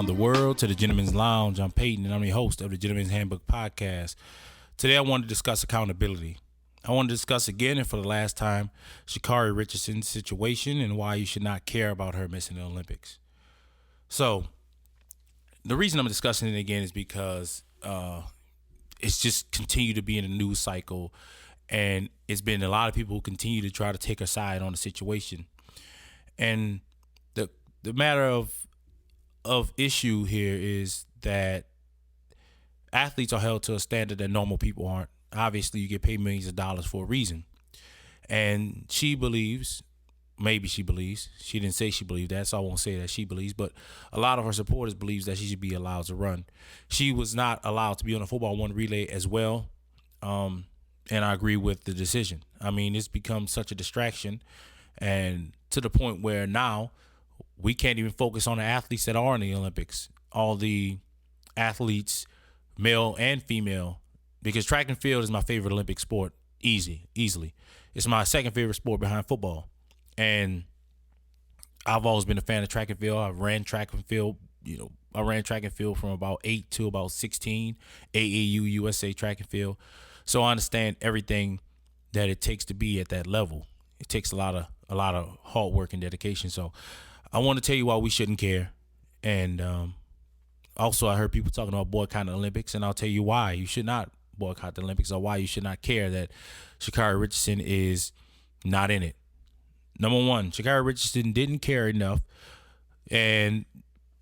around the world to the Gentleman's Lounge. I'm Peyton, and I'm the host of the Gentleman's Handbook podcast. Today, I want to discuss accountability. I want to discuss again and for the last time Sha'carri Richardson's situation and why you should not care about her missing the Olympics. So, the reason I'm discussing it again is because it's just continued to be in the news cycle, and it's been a lot of people who continue to try to take her side on the situation. And the matter of issue here is that athletes are held to a standard that normal people aren't. Obviously, you get paid millions of dollars for a reason. And she believes, maybe she believes, she didn't say she believed that, so I won't say that she believes, but a lot of her supporters believes that she should be allowed to run. She was not allowed to be on the football one relay as well, and I agree with the decision. I mean, it's become such a distraction, and to the point where now we can't even focus on the athletes that are in the Olympics, all the athletes, male and female, because track and field is my favorite Olympic sport, easily. It's my second favorite sport behind football. And I've always been a fan of track and field. I ran track and field, I ran track and field from about 8 to about 16, AAU, USA track and field. So I understand everything that it takes to be at that level. It takes a lot of hard work and dedication. So I want to tell you why we shouldn't care. And also I heard people talking about boycotting the Olympics, and I'll tell you why you should not boycott the Olympics or why you should not care that Sha'carri Richardson is not in it. Number one, Sha'carri Richardson didn't care enough, and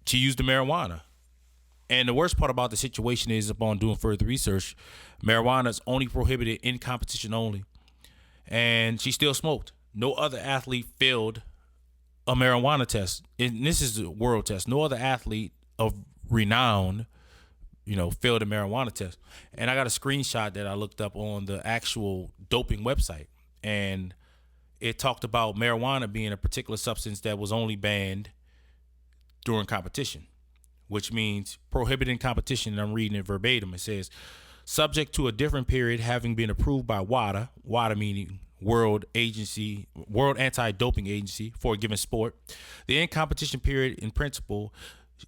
she used the marijuana. And the worst part about the situation is, upon doing further research, marijuana is only prohibited in competition only. And she still smoked. No other athlete failed a marijuana test. And this is a world test. No other athlete of renown, failed a marijuana test. And I got a screenshot that I looked up on the actual doping website. And it talked about marijuana being a particular substance that was only banned during competition, which means prohibited in competition. And I'm reading it verbatim. It says, subject to a different period having been approved by WADA meaning World Anti-Doping Agency for a given sport. The in-competition period in principle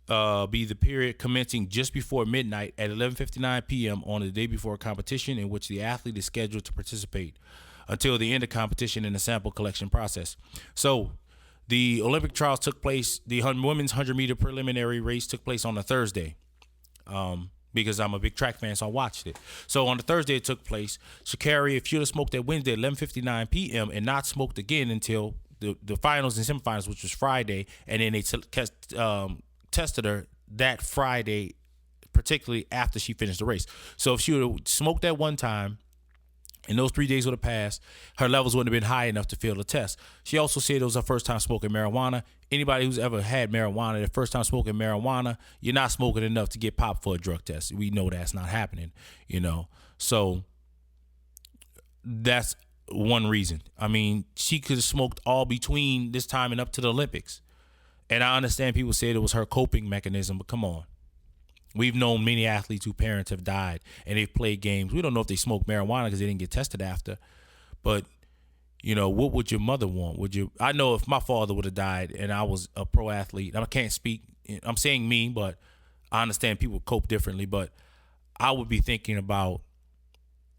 be the period commencing just before midnight at 11:59 p.m. on the day before a competition in which the athlete is scheduled to participate until the end of competition in the sample collection process. So the Olympic trials took place, the women's 100-meter preliminary race took place on a Thursday. Because I'm a big track fan, so I watched it. So on the Thursday it took place. Shacarri, if she would have smoked that Wednesday at 11:59 p.m. and not smoked again until the finals and semifinals, which was Friday, and then they tested her that Friday, particularly after she finished the race. So if she would have smoked that one time, and those 3 days would have passed, her levels wouldn't have been high enough to fail the test. She also said it was her first time smoking marijuana. Anybody who's ever had marijuana, their first time smoking marijuana, you're not smoking enough to get popped for a drug test. We know that's not happening, So that's one reason. I mean, she could have smoked all between this time and up to the Olympics. And I understand people said it was her coping mechanism, but come on. We've known many athletes whose parents have died and they've played games. We don't know if they smoked marijuana because they didn't get tested after. But, what would your mother want? I know if my father would have died and I was a pro athlete, I can't speak, I'm saying me, but I understand people cope differently. But I would be thinking about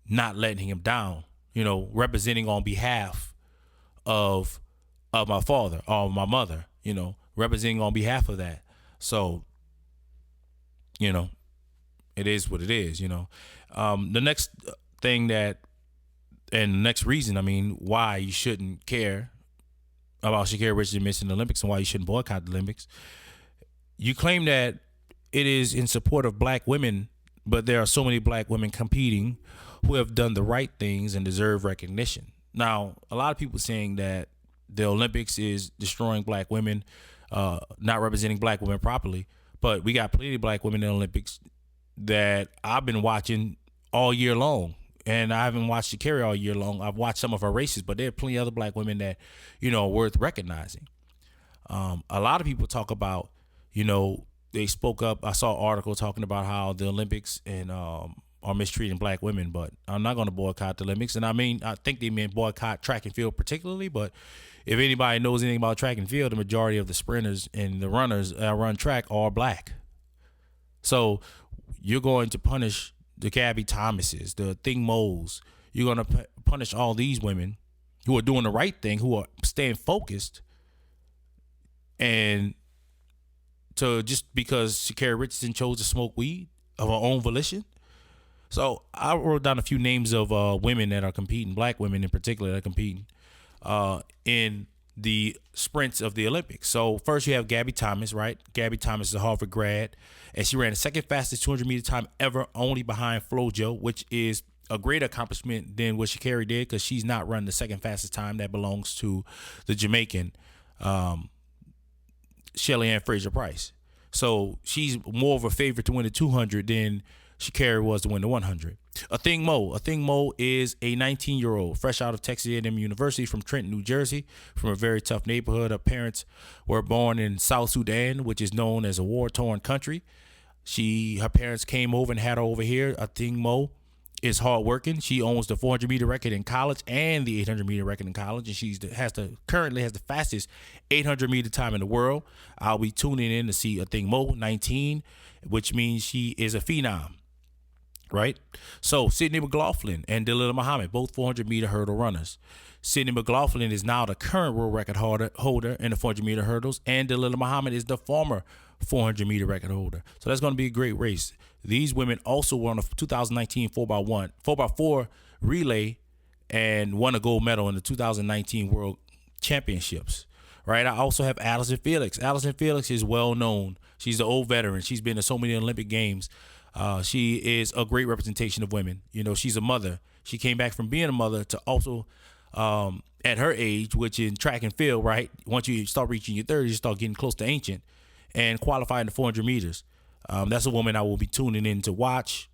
not letting him down, representing on behalf of my father or my mother, representing on behalf of that. So, it is what it is, The next thing and the next reason, why you shouldn't care about Sha'carri Richardson missing the Olympics and why you shouldn't boycott the Olympics. You claim that it is in support of black women, but there are so many black women competing who have done the right things and deserve recognition. Now, a lot of people saying that the Olympics is destroying black women, not representing black women properly. But we got plenty of black women in the Olympics that I've been watching all year long. And I haven't watched Sha'carri all year long. I've watched some of her races, but there are plenty of other black women that, are worth recognizing. A lot of people talk about, they spoke up. I saw an article talking about how the Olympics and are mistreating black women, but I'm not going to boycott the Olympics. And I think they meant boycott track and field particularly, but if anybody knows anything about track and field, the majority of the sprinters and the runners that run track are black. So you're going to punish the Gabby Thomases, the Thing Mo's. You're going to punish all these women who are doing the right thing, who are staying focused, and to just because Sha'carri Richardson chose to smoke weed of her own volition. So I wrote down a few names of women that are competing, black women in particular that are competing in the sprints of the Olympics. So first you have Gabby Thomas, right? Gabby Thomas is a Harvard grad, and she ran the second fastest 200-meter time ever, only behind FloJo, which is a greater accomplishment than what Sha'carri did, because she's not run the second fastest time. That belongs to the Jamaican Shelly Ann Fraser-Price. So she's more of a favorite to win the 200 than Sha'carri was to win the 100. A Thing Mo is a 19-year-old fresh out of Texas A&M University from Trenton, New Jersey, from a very tough neighborhood. Her parents were born in South Sudan, which is known as a war-torn country. Her parents came over and had her over here. A Thing Mo is hardworking. She owns the 400-meter record in college and the 800-meter record in college, and she currently has the fastest 800-meter time in the world. I'll be tuning in to see A Thing Mo, 19, which means she is a phenom. Right? So Sydney McLaughlin and Dalilah Muhammad, both 400-meter hurdle runners. Sydney McLaughlin is now the current world record holder in the 400-meter hurdles, and Dalilah Muhammad is the former 400-meter record holder. So that's going to be a great race. These women also won a 2019 4x4 relay and won a gold medal in the 2019 World Championships. Right? I also have Allison Felix. Allison Felix is well known. She's an old veteran. She's been to so many Olympic Games. She is a great representation of women. You know, she's a mother. She came back from being a mother to also, at her age, which in track and field, right? Once you start reaching your 30s, you start getting close to ancient, and qualifying the 400 meters. That's a woman I will be tuning in to watch.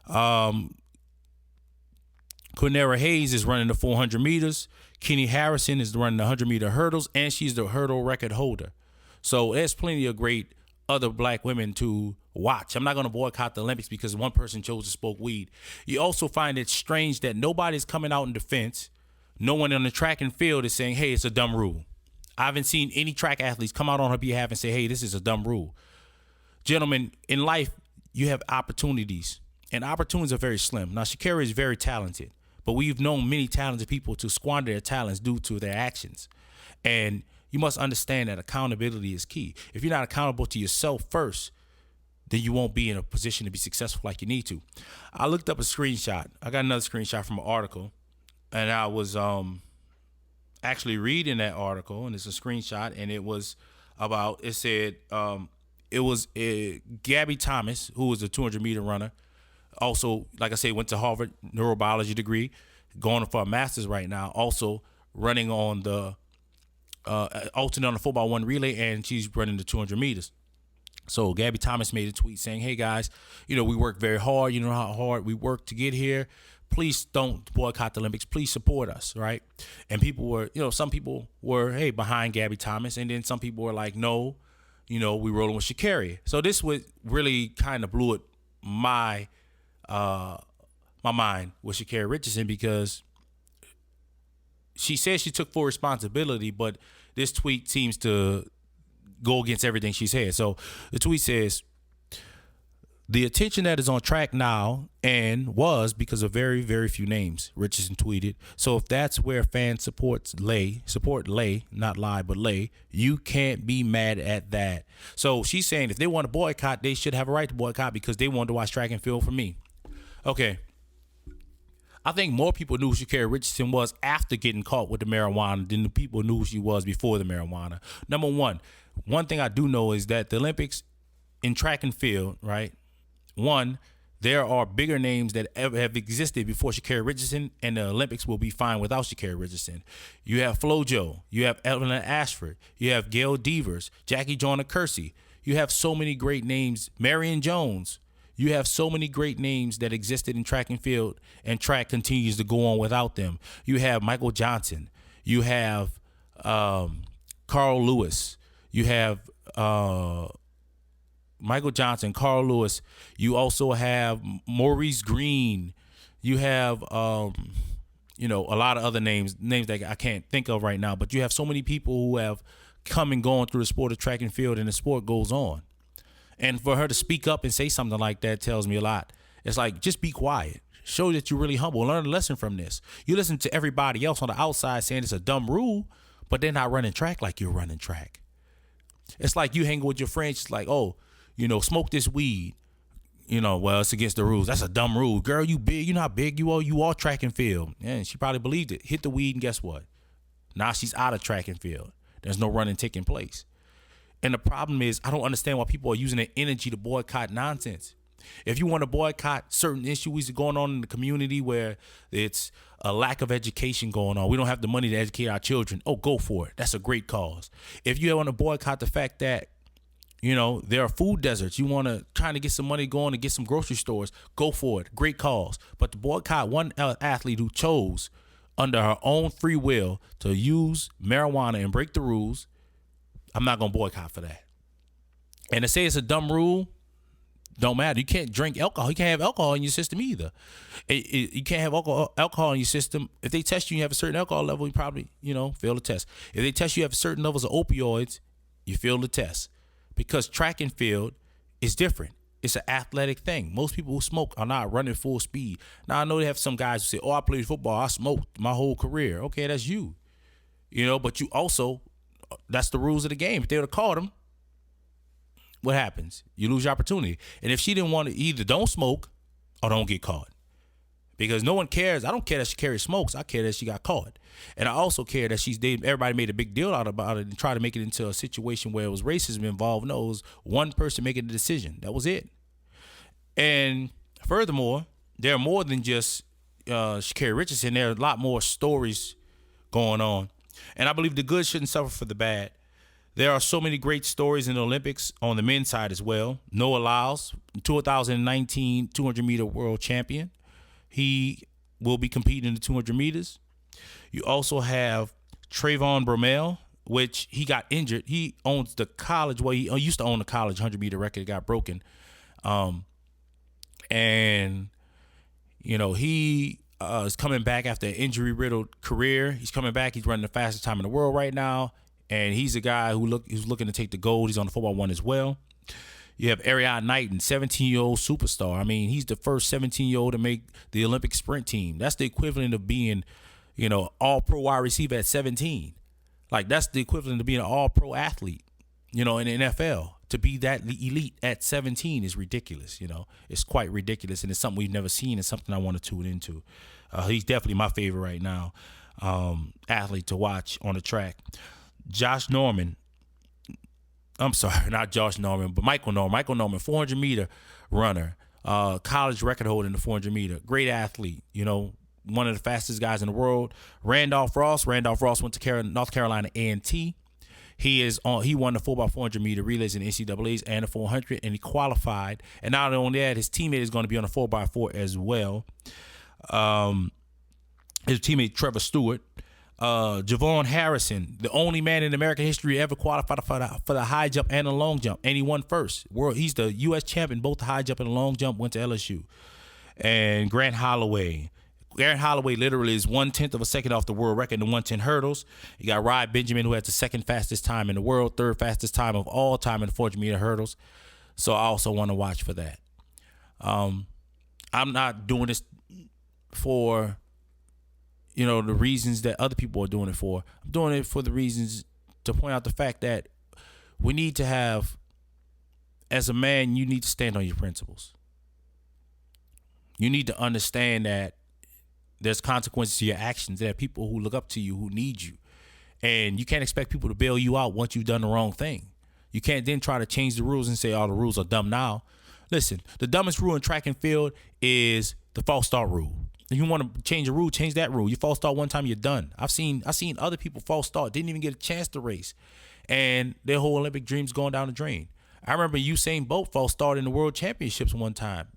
Cornera Hayes is running the 400 meters. Kenny Harrison is running the 100-meter hurdles, and she's the hurdle record holder. So there's plenty of great other black women to watch. I'm not going to boycott the Olympics because one person chose to smoke weed. You also find it strange that nobody's coming out in defense. No one on the track and field is saying, hey, it's a dumb rule. I haven't seen any track athletes come out on her behalf and say, hey, this is a dumb rule. Gentlemen, in life, you have opportunities, and opportunities are very slim. Now, Sha'carri is very talented, but we've known many talented people to squander their talents due to their actions. And you must understand that accountability is key. If you're not accountable to yourself first, then you won't be in a position to be successful like you need to. I looked up a screenshot. I got another screenshot from an article, and I was actually reading that article, and it's a screenshot, and it was about, it said, it was Gabby Thomas, who was a 200-meter runner. Also, like I said, went to Harvard, neurobiology degree, going for a master's right now, also running on the alternate on the 4x1 relay, and she's running the 200 meters. So Gabby Thomas made a tweet saying, hey guys, you know, we work very hard. You know how hard we work to get here. Please don't boycott the Olympics. Please support us, right? And people were, you know, some people were, hey, behind Gabby Thomas. And then some people were like, no, you know, we rolling with Sha'carri. So this was really kind of blew it my mind with Sha'carri Richardson, because she says she took full responsibility, but this tweet seems to go against everything she said. So the tweet says, the attention that is on track now and was because of very, very few names, Richardson tweeted. So if that's where fan support lay, not lie, but lay, you can't be mad at that. So she's saying if they want to boycott, they should have a right to boycott because they wanted to watch track and field for me. Okay. I think more people knew who Sha'carri Richardson was after getting caught with the marijuana than the people knew who she was before the marijuana. Number one thing I do know is that the Olympics in track and field, right? One, there are bigger names that ever have existed before Sha'carri Richardson, and the Olympics will be fine without Sha'carri Richardson. You have FloJo, you have Evelyn Ashford, you have Gail Devers, Jackie Joyner Kersey. You have so many great names, Marion Jones. You have so many great names that existed in track and field, and track continues to go on without them. You have Michael Johnson. You have Carl Lewis. You have Michael Johnson, Carl Lewis. You also have Maurice Green. You have, a lot of other names that I can't think of right now. But you have so many people who have come and gone through the sport of track and field, and the sport goes on. And for her to speak up and say something like that tells me a lot. It's like, just be quiet. Show that you're really humble. Learn a lesson from this. You listen to everybody else on the outside saying it's a dumb rule, but they're not running track like you're running track. It's like you hanging with your friends. It's like, oh, smoke this weed. Well, it's against the rules. That's a dumb rule. Girl, you big. You know how big you are. You are track and field. And she probably believed it. Hit the weed, and guess what? Now she's out of track and field. There's no running taking place. And the problem is, I don't understand why people are using their energy to boycott nonsense. If you want to boycott certain issues going on in the community where it's a lack of education going on, we don't have the money to educate our children, go for it. That's a great cause. If you want to boycott the fact that there are food deserts. You want to try to get some money going to get some grocery stores. Go for it. Great cause. But to boycott one athlete who chose under her own free will to use marijuana and break the rules, I'm not going to boycott for that. And to say it's a dumb rule, don't matter. You can't drink alcohol. You can't have alcohol in your system either. You can't have alcohol in your system. If they test you, you have a certain alcohol level, you probably, fail the test. If they test you have certain levels of opioids, you fail the test. Because track and field is different. It's an athletic thing. Most people who smoke are not running full speed. Now, I know they have some guys who say, I played football. I smoked my whole career. Okay, that's you. But you also, that's the rules of the game. If they would have caught him, what happens? You lose your opportunity. And if she didn't want to, either don't smoke or don't get caught. Because no one cares. I don't care that Sha'carri smokes. I care that she got caught. And I also care that everybody made a big deal out about it and tried to make it into a situation where it was racism involved. No, it was one person making the decision. That was it. And furthermore, there are more than just Sha'carri Richardson. There are a lot more stories going on. And I believe the good shouldn't suffer for the bad. There are so many great stories in the Olympics on the men's side as well. Noah Lyles, 2019 200-meter world champion. He will be competing in the 200 meters. You also have Trayvon Bromell, which he got injured. He owns the college. Well, he used to own the college 100-meter record. It got broken. He is coming back after an injury-riddled career. He's coming back. He's running the fastest time in the world right now. And he's a guy who's looking to take the gold. He's on the football one as well. You have Ariana Knighton, 17-year-old superstar. I mean, he's the first 17-year-old to make the Olympic sprint team. That's the equivalent of being, all-pro wide receiver at 17. Like, that's the equivalent of being an all-pro athlete, in the NFL. To be that elite at 17 is ridiculous, It's quite ridiculous, and it's something we've never seen and something I want to tune into. He's definitely my favorite right now, athlete to watch on the track. Josh Norman. I'm sorry, not Josh Norman, but Michael Norman. Michael Norman, 400-meter runner, college record holder in the 400-meter. Great athlete, one of the fastest guys in the world. Randolph Ross. Randolph Ross went to North Carolina A&T. He won the 4x400-meter relays in the NCAAs and the 400, and he qualified. And not only that, his teammate is going to be on the 4x4 as well. His teammate Trevor Stewart. Javon Harrison, the only man in American history ever qualified for the high jump and the long jump, and he won first. He's the U.S. champion, both the high jump and the long jump, went to LSU. And Grant Holloway. Grant Holloway literally is 1/10 of a second off the world record in the 110 hurdles. You got Rod Benjamin, who has the second fastest time in the world, third fastest time of all time in the 400-meter hurdles. So I also want to watch for that. I'm not doing this for the reasons that other people are doing it for. I'm doing it for the reasons to point out the fact that we need to have, as a man, you need to stand on your principles. You need to understand that there's consequences to your actions. There are people who look up to you, who need you. And you can't expect people to bail you out once you've done the wrong thing. You can't then try to change the rules and say, the rules are dumb now. Listen, the dumbest rule in track and field is the false start rule. If you want to change a rule, change that rule. You false start one time, you're done. I've seen other people false start, didn't even get a chance to race, and their whole Olympic dreams going down the drain. I remember Usain Bolt false started in the World Championships one time.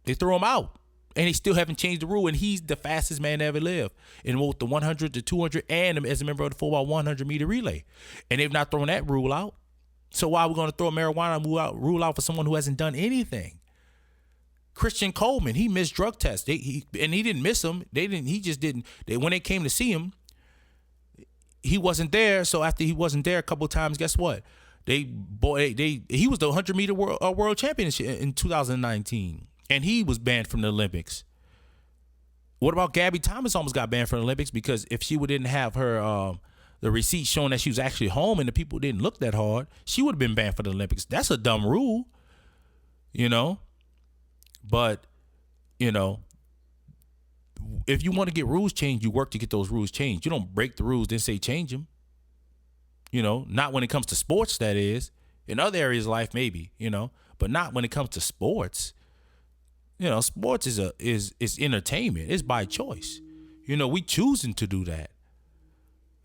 They threw him out, and they still haven't changed the rule, and he's the fastest man to ever live in both the 100, the 200, and as a member of the 4x100-meter relay. And they've not thrown that rule out. So why are we going to throw a marijuana rule out for someone who hasn't done anything? Christian Coleman, he missed drug tests. He didn't miss them. He just didn't. When they came to see him, he wasn't there. So after he wasn't there a couple of times, guess what? He was the 100-meter world champion in 2019, and he was banned from the Olympics. What about Gabby Thomas? Almost got banned from the Olympics because if she didn't have her the receipt showing that she was actually home and the people didn't look that hard, she would have been banned from the Olympics. That's a dumb rule, But if you want to get rules changed, you work to get those rules changed. You don't break the rules then say change them. Not when it comes to sports, that is. In other areas of life, maybe, but not when it comes to sports. Sports is entertainment. It's by choice. We choosing to do that.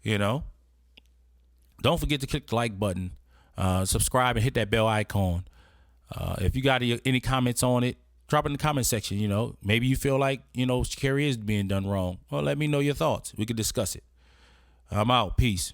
Don't forget to click the like button, subscribe, and hit that bell icon. If you got any comments on it, drop it in the comment section. Maybe you feel like Shacarri is being done wrong. Well, let me know your thoughts. We can discuss it. I'm out. Peace.